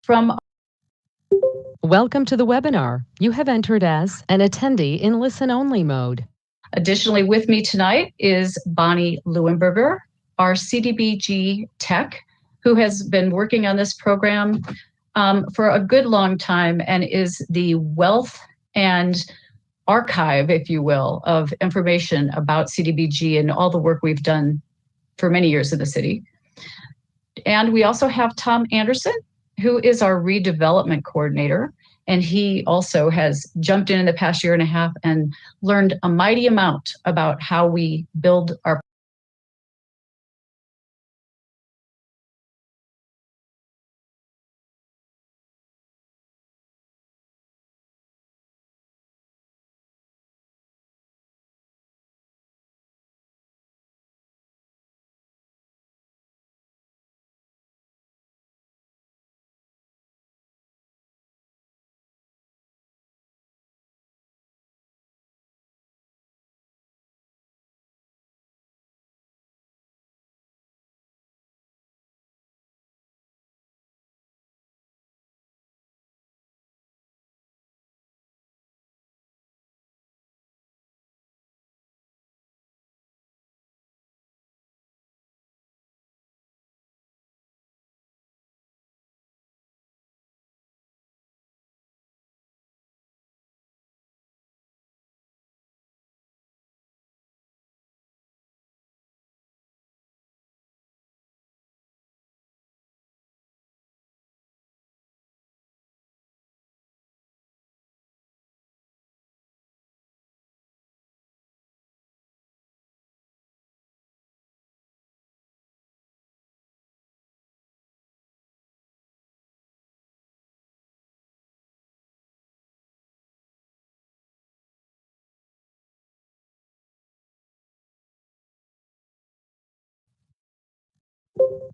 from. Welcome to the webinar. You have entered as an attendee in listen-only mode. Additionally, with me tonight is Bonnie Leuenberger, our CDBG tech, who has been working on this program for a good long time and is the wealth and archive, if you will, of information about CDBG and all the work we've done for many years in the city. And we also have Tom Anderson, who is our redevelopment coordinator. And he also has jumped in the past year and a half and learned a mighty amount about how we build our.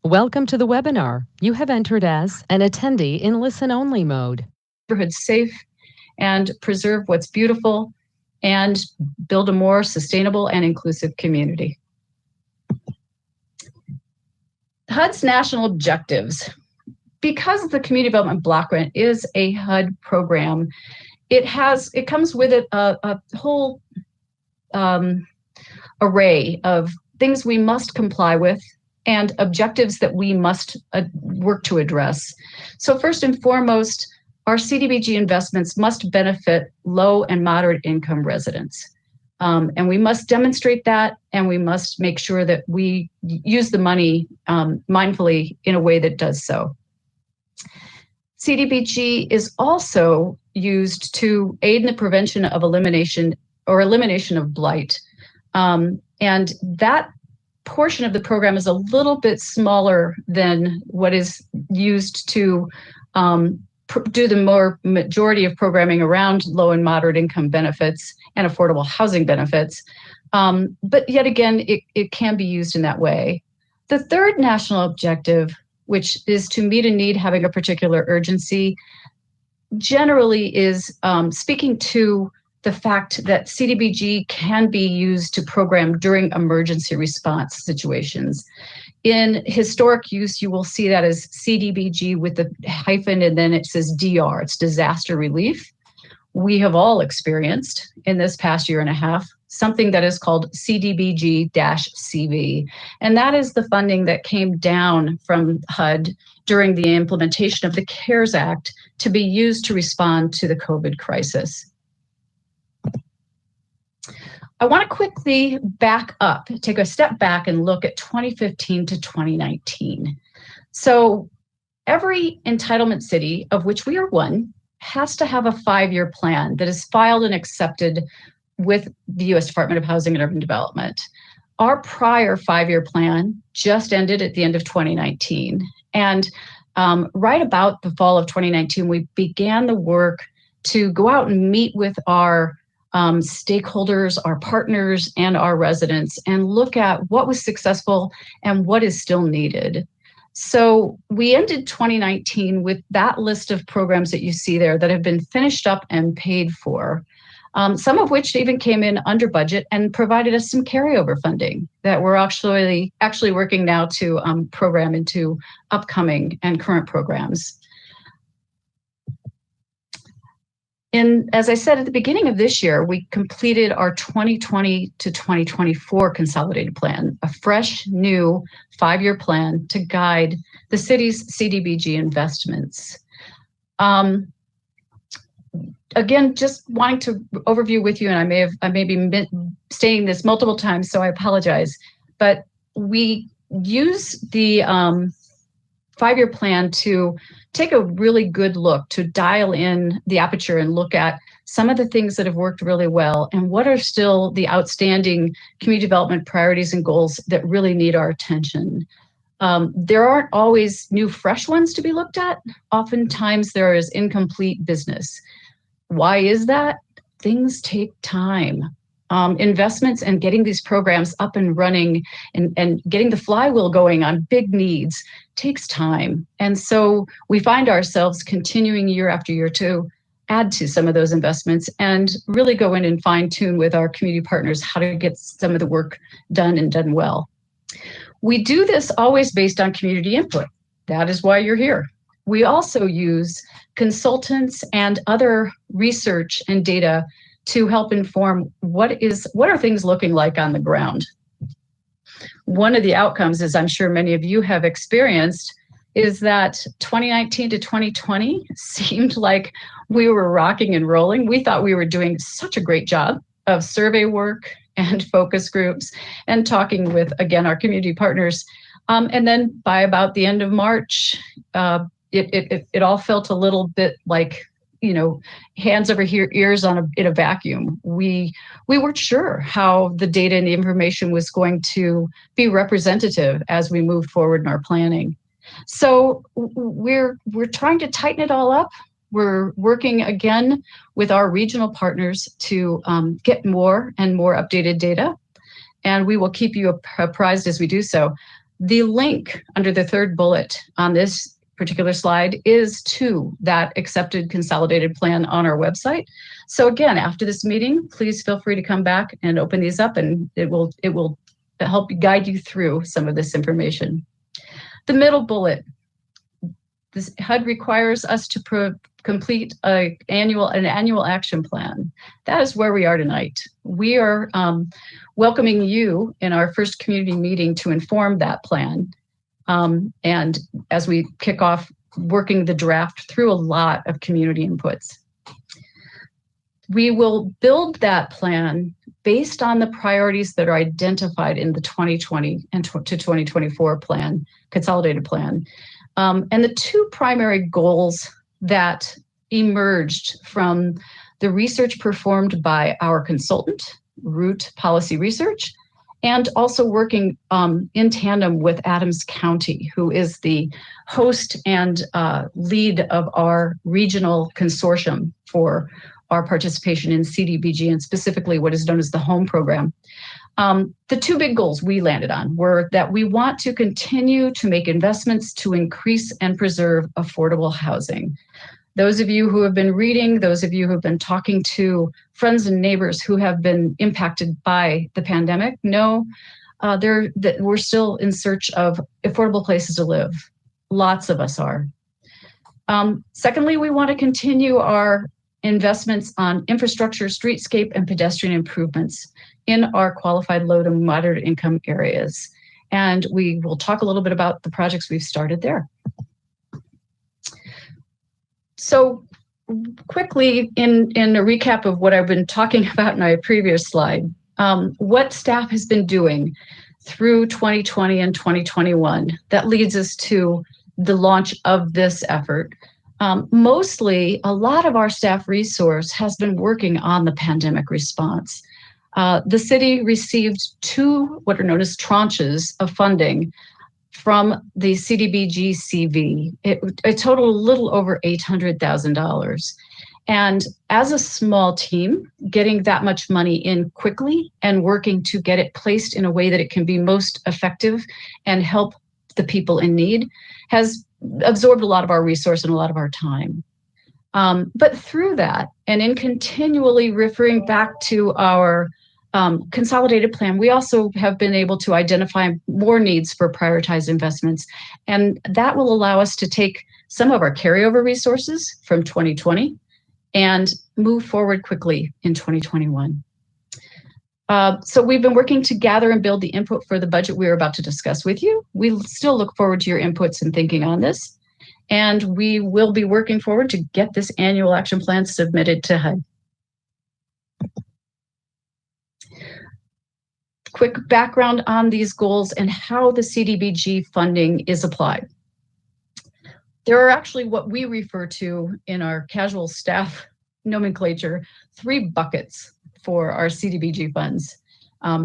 Welcome to the webinar. You have entered as an attendee in listen-only mode. Neighborhood safe and preserve what's beautiful and build a more sustainable and inclusive community. HUD's national objectives. Because the Community Development Block Grant is a HUD program, it comes with it a whole array of things we must comply with and objectives that we must work to address. So first and foremost, our CDBG investments must benefit low and moderate income residents. And we must demonstrate that, and we must make sure that we use the money mindfully in a way that does so. CDBG is also used to aid in the prevention of elimination of blight. And that portion of the program is a little bit smaller than what is used to do the majority of programming around low and moderate income benefits and affordable housing benefits. But yet again, it can be used in that way. The third national objective, which is to meet a need having a particular urgency, generally is speaking to the fact that CDBG can be used to program during emergency response situations. In historic use, you will see that as CDBG with the hyphen, and then it says DR, it's disaster relief. We have all experienced in this past year and a half something that is called CDBG-CV. And that is the funding that came down from HUD during the implementation of the CARES Act to be used to respond to the COVID crisis. I want to quickly back up, take a step back and look at 2015 to 2019. So every entitlement city, of which we are one, has to have a 5-year plan that is filed and accepted with the U.S. Department of Housing and Urban Development. Our prior 5-year plan just ended at the end of 2019. And right about the fall of 2019, we began the work to go out and meet with our stakeholders, our partners, and our residents, and look at what was successful and what is still needed. So we ended 2019 with that list of programs that you see there that have been finished up and paid for, some of which even came in under budget and provided us some carryover funding that we're actually working now to program into upcoming and current programs. As I said at the beginning of this year, we completed our 2020 to 2024 Consolidated Plan, a fresh, new 5-year plan to guide the city's CDBG investments. Again, just wanting to overview with you, and I may be saying this multiple times, so I apologize, but we use the 5-year plan to take a really good look, to dial in the aperture and look at some of the things that have worked really well and what are still the outstanding community development priorities and goals that really need our attention. There aren't always new, fresh ones to be looked at. Oftentimes there is incomplete business. Why is that? Things take time. Investments and getting these programs up and running and getting the flywheel going on big needs takes time. And so we find ourselves continuing year after year to add to some of those investments and really go in and fine tune with our community partners how to get some of the work done and done well. We do this always based on community input. That is why you're here. We also use consultants and other research and data to help inform what are things looking like on the ground. One of the outcomes, as I'm sure many of you have experienced, is that 2019 to 2020 seemed like we were rocking and rolling. We thought we were doing such a great job of survey work and focus groups and talking with, again, our community partners. And then by about the end of March, it all felt a little bit like, hands over here, ears in a vacuum. We weren't sure how the data and the information was going to be representative as we moved forward in our planning. So we're trying to tighten it all up. We're working again with our regional partners to get more and more updated data, and we will keep you apprised as we do so. The link under the third bullet on this particular slide is to that accepted consolidated plan on our website. So again, after this meeting, please feel free to come back and open these up, and it will help guide you through some of this information. The middle bullet, this HUD requires us to complete an annual action plan. That is where we are tonight. We are welcoming you in our first community meeting to inform that plan. And as we kick off working the draft through a lot of community inputs. We will build that plan based on the priorities that are identified in the 2020 and to 2024 plan, consolidated plan. And the two primary goals that emerged from the research performed by our consultant, Root Policy Research, and also working in tandem with Adams County, who is the host and lead of our regional consortium for our participation in CDBG and specifically what is known as the HOME program. The two big goals we landed on were that we want to continue to make investments to increase and preserve affordable housing. Those of you who have been reading, those of you who have been talking to friends and neighbors who have been impacted by the pandemic know that we're still in search of affordable places to live. Lots of us are. Secondly, we want to continue our investments on infrastructure, streetscape, and pedestrian improvements in our qualified low to moderate income areas. And we will talk a little bit about the projects we've started there. So quickly, in a recap of what I've been talking about in my previous slide, what staff has been doing through 2020 and 2021 that leads us to the launch of this effort. Mostly, a lot of our staff resource has been working on the pandemic response. The city received two what are known as tranches of funding from the CDBG CV. It totaled a little over $800,000. And as a small team, getting that much money in quickly and working to get it placed in a way that it can be most effective and help the people in need has absorbed a lot of our resource and a lot of our time. But through that, and in continually referring back to our consolidated plan, we also have been able to identify more needs for prioritized investments. And that will allow us to take some of our carryover resources from 2020 and move forward quickly in 2021. So we've been working to gather and build the input for the budget we are about to discuss with you. We still look forward to your inputs and thinking on this. And we will be working forward to get this annual action plan submitted to HUD. Quick background on these goals and how the CDBG funding is applied. There are actually what we refer to in our casual staff nomenclature, 3 buckets for our CDBG funds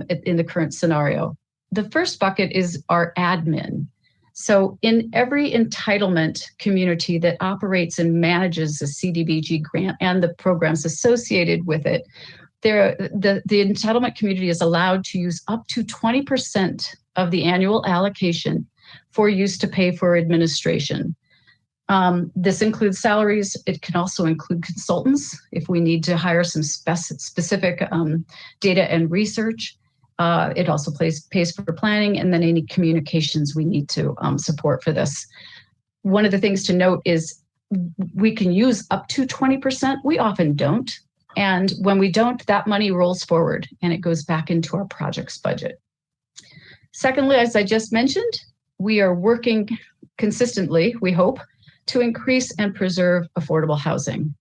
in the current scenario. The first bucket is our admin. So in every entitlement community that operates and manages the CDBG grant and the programs associated with it, the entitlement community is allowed to use up to 20% of the annual allocation for use to pay for administration. This includes salaries. It can also include consultants if we need to hire some specific data and research. It also pays for planning and then any communications we need to support for this. One of the things to note is we can use up to 20%. We often don't. And when we don't, that money rolls forward and it goes back into our project's budget. Secondly, as I just mentioned, we are working consistently, we hope, to increase and preserve affordable housing.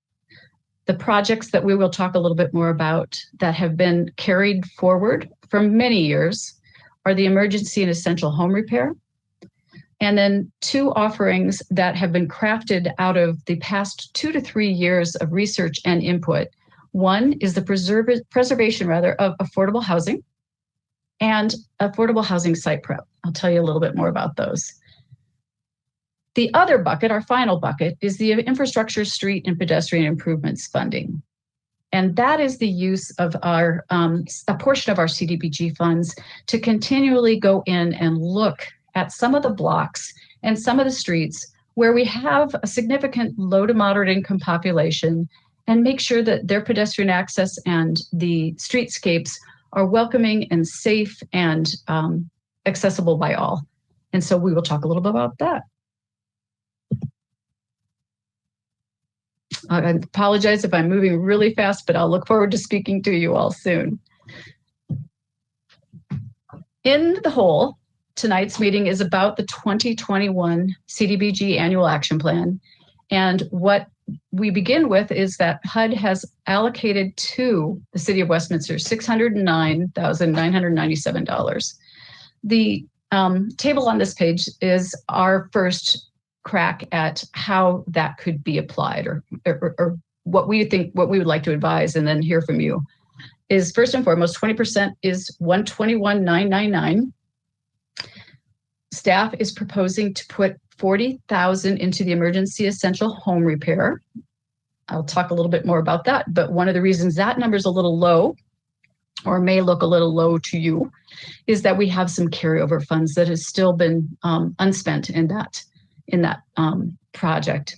The projects that we will talk a little bit more about that have been carried forward for many years are the emergency and essential home repair, and then 2 offerings that have been crafted out of the past 2 to 3 years of research and input. One is the preservation of affordable housing and affordable housing site prep. I'll tell you a little bit more about those. The other bucket, our final bucket, is the infrastructure, street, and pedestrian improvements funding. And that is the use of our a portion of our CDBG funds to continually go in and look at some of the blocks and some of the streets where we have a significant low to moderate income population and make sure that their pedestrian access and the streetscapes are welcoming and safe and accessible by all. And so we will talk a little bit about that. I apologize if I'm moving really fast, but I'll look forward to speaking to you all soon. In the whole, tonight's meeting is about the 2021 CDBG Annual Action Plan. And what we begin with is that HUD has allocated to the City of Westminster $609,997. The table on this page is our first crack at how that could be applied or what we would like to advise and then hear from you is first and foremost, 20% is $121,999. Staff is proposing to put $40,000 into the emergency essential home repair. I'll talk a little bit more about that, but one of the reasons that number is a little low or may look a little low to you is that we have some carryover funds that has still been unspent in that project.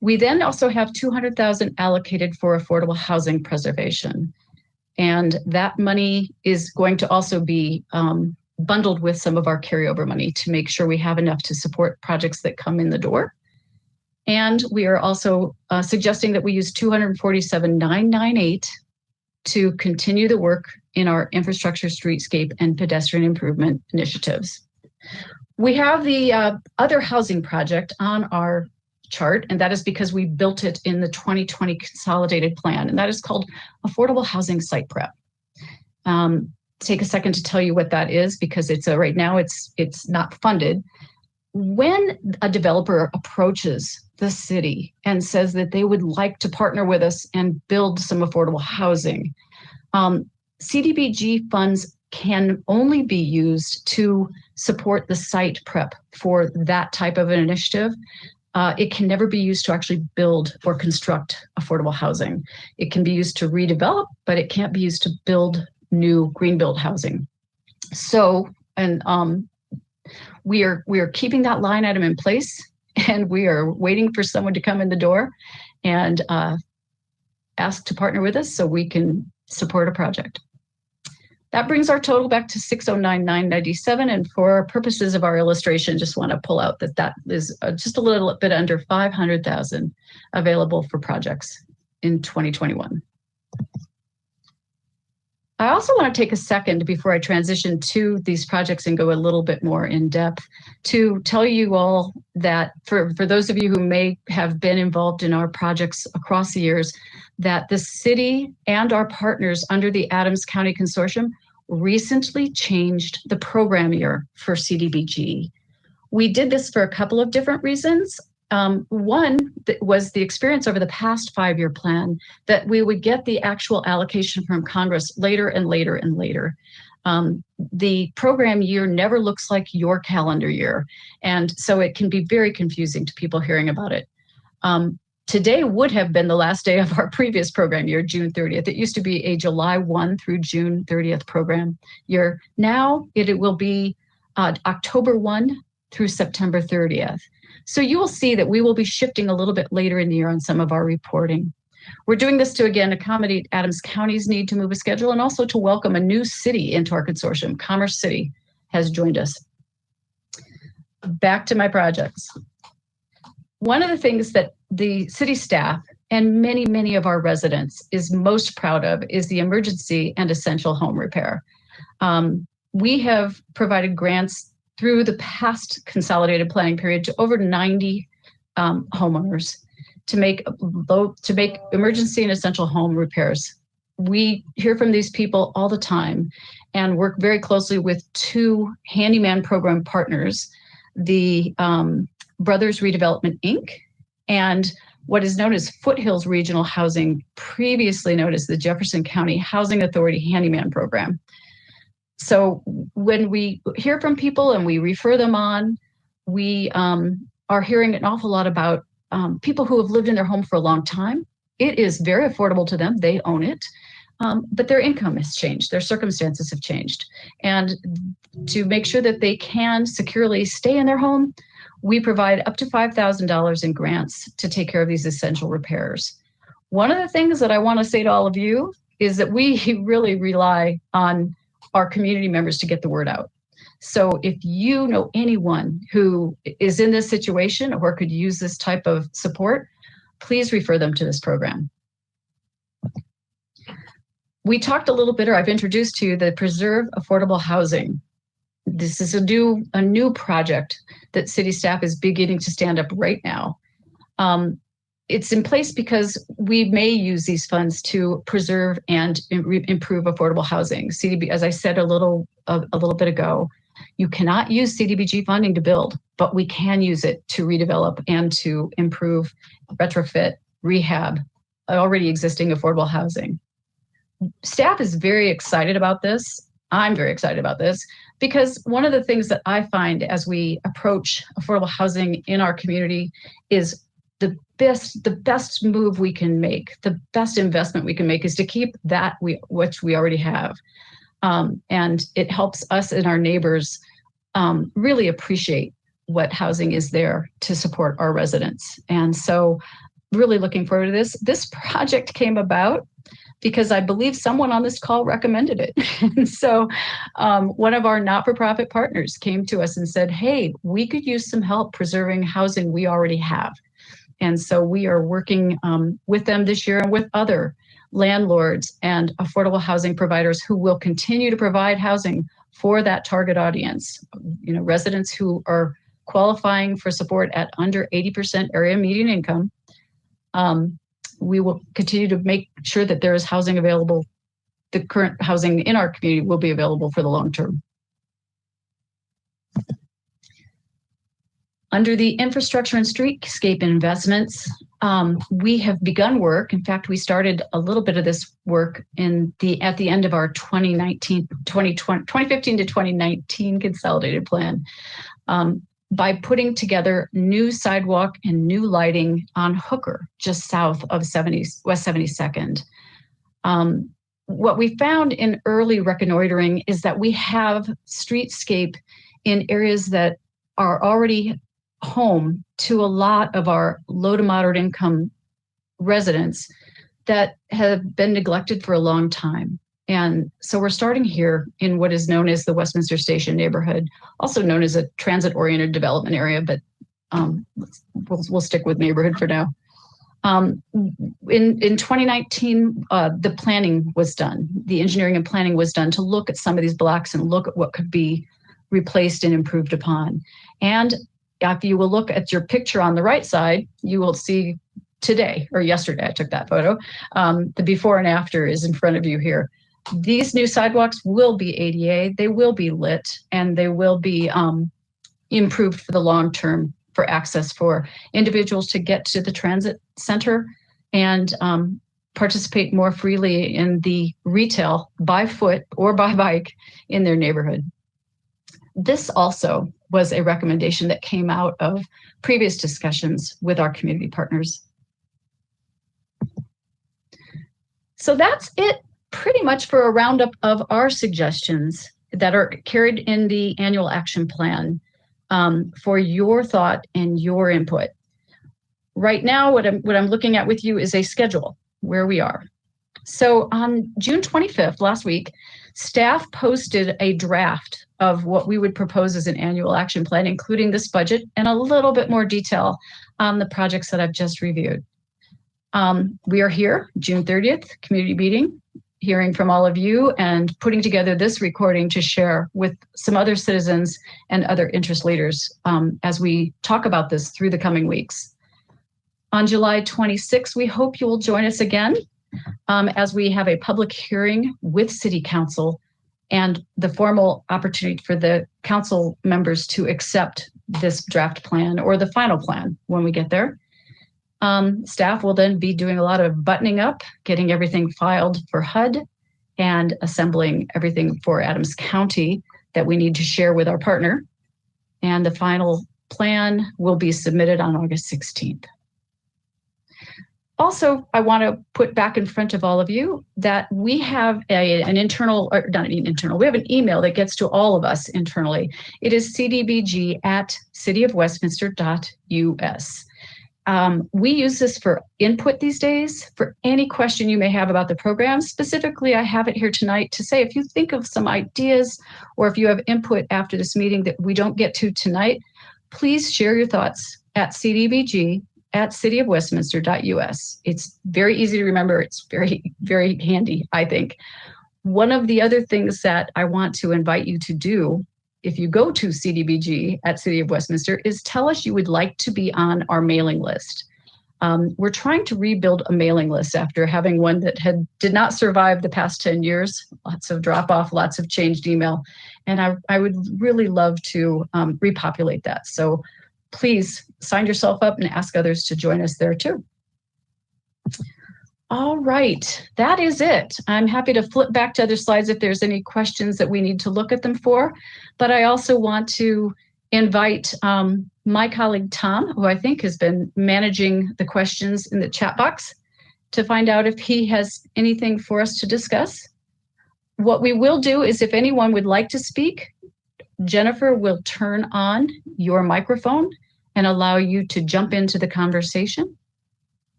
We then also have $200,000 allocated for affordable housing preservation. And that money is going to also be bundled with some of our carryover money to make sure we have enough to support projects that come in the door. And we are also suggesting that we use $247,998 to continue the work in our infrastructure, streetscape, and pedestrian improvement initiatives. We have the other housing project on our chart, and that is because we built it in the 2020 Consolidated Plan, and that is called Affordable Housing Site Prep. Take a second to tell you what that is, because it's right now it's not funded. When a developer approaches the city and says that they would like to partner with us and build some affordable housing, CDBG funds can only be used to support the site prep for that type of an initiative. It can never be used to actually build or construct affordable housing. It can be used to redevelop, but it can't be used to build new green build housing. So, and we are keeping that line item in place, and we are waiting for someone to come in the door and ask to partner with us so we can support a project. That brings our total back to $609,997, and for purposes of our illustration, just want to pull out that is just a little bit under $500,000 available for projects in 2021. I also want to take a second before I transition to these projects and go a little bit more in depth to tell you all that for those of you who may have been involved in our projects across the years, that the city and our partners under the Adams County Consortium recently changed the program year for CDBG. We did this for a couple of different reasons. One was the experience over the past 5-year plan that we would get the actual allocation from Congress later and later and later. The program year never looks like your calendar year, and so it can be very confusing to people hearing about it. Today would have been the last day of our previous program year, June 30th. It used to be a July 1 through June 30th program year. Now it will be October 1 through September 30th. So you will see that we will be shifting a little bit later in the year on some of our reporting. We're doing this to, again, accommodate Adams County's need to move a schedule and also to welcome a new city into our consortium. Commerce City has joined us. Back to my projects. One of the things that the city staff and many, many of our residents is most proud of is the emergency and essential home repair. We have provided grants through the past consolidated planning period to over 90 homeowners to make emergency and essential home repairs. We hear from these people all the time and work very closely with 2 handyman program partners, the Brothers Redevelopment, Inc., and what is known as Foothills Regional Housing, previously known as the Jefferson County Housing Authority Handyman Program. So when we hear from people and we refer them on, we are hearing an awful lot about people who have lived in their home for a long time. It is very affordable to them. They own it, but their income has changed. Their circumstances have changed. And to make sure that they can securely stay in their home, we provide up to $5,000 in grants to take care of these essential repairs. One of the things that I want to say to all of you is that we really rely on our community members to get the word out. So if you know anyone who is in this situation or could use this type of support, please refer them to this program. We talked a little bit, or I've introduced to you, the Preserve Affordable Housing. This is a new project that city staff is beginning to stand up right now. It's in place because we may use these funds to preserve and improve affordable housing. CDB, as I said a little bit ago, you cannot use CDBG funding to build, but we can use it to redevelop and to improve, retrofit, rehab already existing affordable housing. Staff is very excited about this. I'm very excited about this because one of the things that I find as we approach affordable housing in our community is the best move we can make, the best investment we can make is to keep that which we already have. And it helps us and our neighbors really appreciate what housing is there to support our residents. And so really looking forward to this. This project came about because I believe someone on this call recommended it. And so one of our not-for-profit partners came to us and said, hey, we could use some help preserving housing we already have. And so we are working with them this year and with other landlords and affordable housing providers who will continue to provide housing for that target audience, residents who are qualifying for support at under 80% area median income. We will continue to make sure that there is housing available. The current housing in our community will be available for the long term. Under the infrastructure and streetscape investments, we have begun work. In fact, we started a little bit of this work at the end of our 2015 to 2019 Consolidated Plan by putting together new sidewalk and new lighting on Hooker, just south of West 72nd. What we found in early reconnoitering is that we have streetscape in areas that are already home to a lot of our low to moderate income residents that have been neglected for a long time. And so we're starting here in what is known as the Westminster Station neighborhood, also known as a transit-oriented development area, but we'll stick with neighborhood for now. In 2019, the planning was done. The engineering and planning was done to look at some of these blocks and look at what could be replaced and improved upon. And if you will look at your picture on the right side, you will see today or yesterday, I took that photo. The before and after is in front of you here. These new sidewalks will be ADA, they will be lit, and they will be improved for the long term for access for individuals to get to the transit center and participate more freely in the retail by foot or by bike in their neighborhood. This also was a recommendation that came out of previous discussions with our community partners. So that's it pretty much for a roundup of our suggestions that are carried in the annual action plan for your thought and your input. Right now, what I'm looking at with you is a schedule where we are. So on June 25th, last week, staff posted a draft of what we would propose as an annual action plan, including this budget and a little bit more detail on the projects that I've just reviewed. We are here, June 30th, community meeting, hearing from all of you and putting together this recording to share with some other citizens and other interest leaders as we talk about this through the coming weeks. On July 26th, we hope you will join us again as we have a public hearing with City Council and the formal opportunity for the council members to accept this draft plan or the final plan when we get there. Staff will then be doing a lot of buttoning up, getting everything filed for HUD and assembling everything for Adams County that we need to share with our partner. And the final plan will be submitted on August 16th. Also, I want to put back in front of all of you that we have an internal, or not an internal, we have an email that gets to all of us internally. It is cdbg@cityofwestminster.us. We use this for input these days, for any question you may have about the program. Specifically, I have it here tonight to say if you think of some ideas or if you have input after this meeting that we don't get to tonight, please share your thoughts at cdbg@cityofwestminster.us. It's very easy to remember. It's very, very handy, I think. One of the other things that I want to invite you to do if you go to CDBG@City of Westminster is tell us you would like to be on our mailing list. We're trying to rebuild a mailing list after having one that did not survive the past 10 years, lots of drop off, lots of changed email. And I would really love to repopulate that. So please sign yourself up and ask others to join us there too. All right, that is it. I'm happy to flip back to other slides if there's any questions that we need to look at them for. But I also want to invite my colleague, Tom, who I think has been managing the questions in the chat box, to find out if he has anything for us to discuss. What we will do is if anyone would like to speak, Jennifer will turn on your microphone and allow you to jump into the conversation.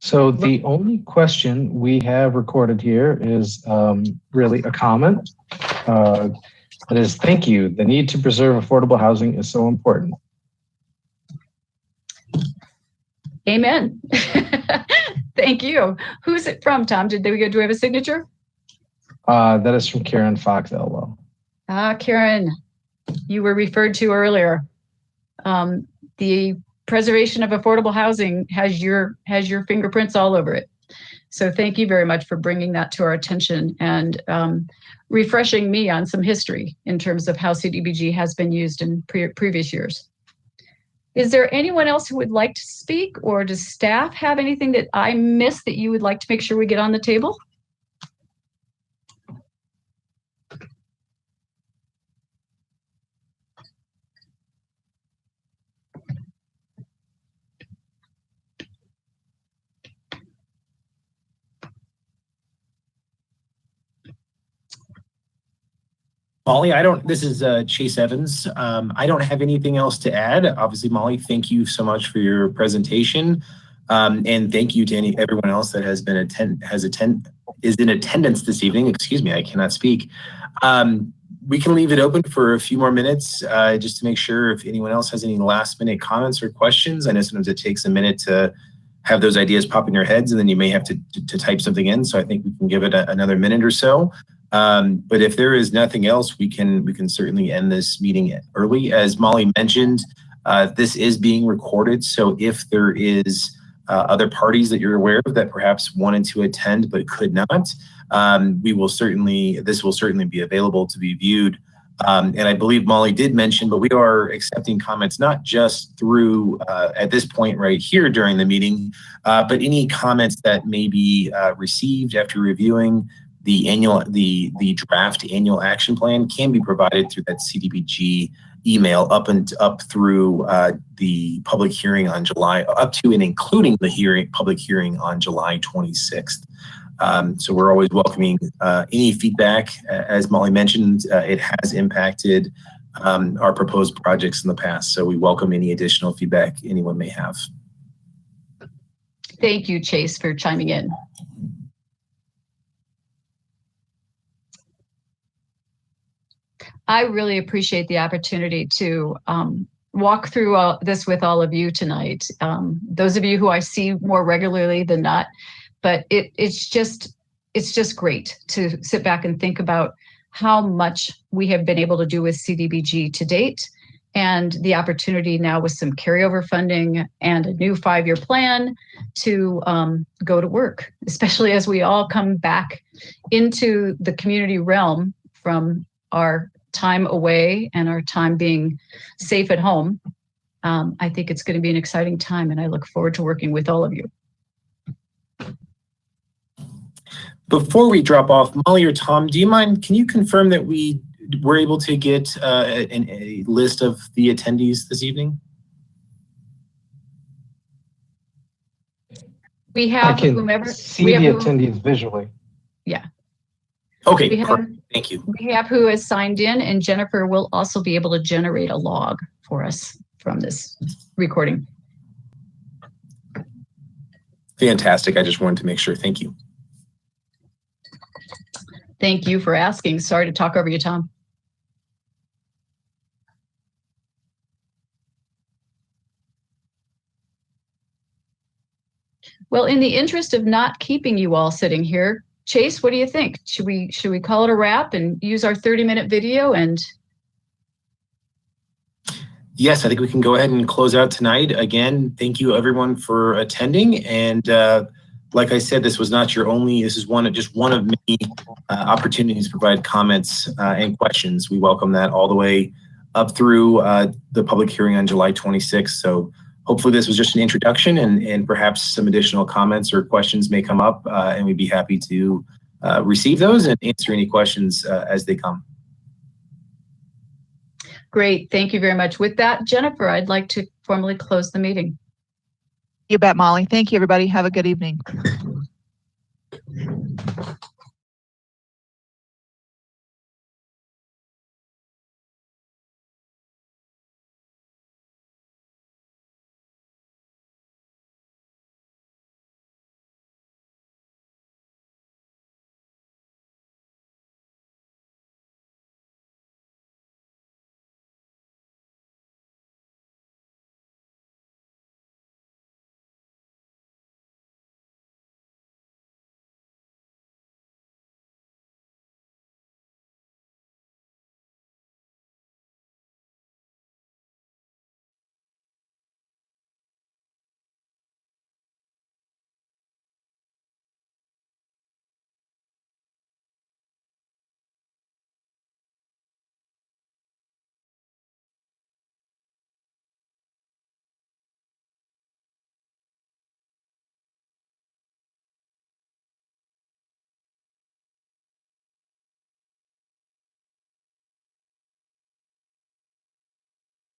So the only question we have recorded here is really a comment. That is, thank you. The need to preserve affordable housing is so important. Amen. Thank you. Who's it from, Tom? Do we have a signature? That is from Karen Fox Elwell. Karen, you were referred to earlier. The preservation of affordable housing has your fingerprints all over it. So thank you very much for bringing that to our attention and refreshing me on some history in terms of how CDBG has been used in previous years. Is there anyone else who would like to speak, or does staff have anything that I missed that you would like to make sure we get on the table? Molly, this is Chase Evans. I don't have anything else to add. Obviously, Molly, thank you so much for your presentation. And thank you to everyone else that has been is in attendance this evening. Excuse me, I cannot speak. We can leave it open for a few more minutes just to make sure if anyone else has any last minute comments or questions. I know sometimes it takes a minute to have those ideas pop in your heads, and then you may have to type something in. So I think we can give it another minute or so. But if there is nothing else, we can certainly end this meeting early. As Molly mentioned, this is being recorded. So if there is other parties that you're aware of that perhaps wanted to attend but could not, this will certainly be available to be viewed. And I believe Molly did mention, but we are accepting comments not just through at this point right here during the meeting, but any comments that may be received after reviewing the draft annual action plan can be provided through that CDBG email up through the public hearing on up to and including the public hearing on July 26th. So we're always welcoming any feedback. As Molly mentioned, it has impacted our proposed projects in the past. So we welcome any additional feedback anyone may have. Thank you, Chase, for chiming in. I really appreciate the opportunity to walk through this with all of you tonight. Those of you who I see more regularly than not, but it's just great to sit back and think about how much we have been able to do with CDBG to date, and the opportunity now with some carryover funding and a new 5-year plan to go to work, especially as we all come back into the community realm from our time away and our time being safe at home. I think it's going to be an exciting time, and I look forward to working with all of you. Before we drop off, Molly or Tom, do you mind, can you confirm that we were able to get a list of the attendees this evening? We have whomever see the attendees visually. Yeah. Okay, thank you. We have who has signed in, and Jennifer will also be able to generate a log for us from this recording. Fantastic. I just wanted to make sure. Thank you. Thank you for asking. Sorry to talk over you, Tom. Well, in the interest of not keeping you all sitting here, Chase, what do you think? Should we call it a wrap and use our 30-minute video? And yes, I think we can go ahead and close out tonight. Again, thank you everyone for attending. And like I said, this was not your only, this is just one of many opportunities to provide comments and questions. We welcome that all the way up through the public hearing on July 26th. So hopefully this was just an introduction, and perhaps some additional comments or questions may come up, and we'd be happy to receive those and answer any questions as they come. Great, thank you very much. With that, Jennifer, I'd like to formally close the meeting. You bet, Molly. Thank you, everybody. Have a good evening.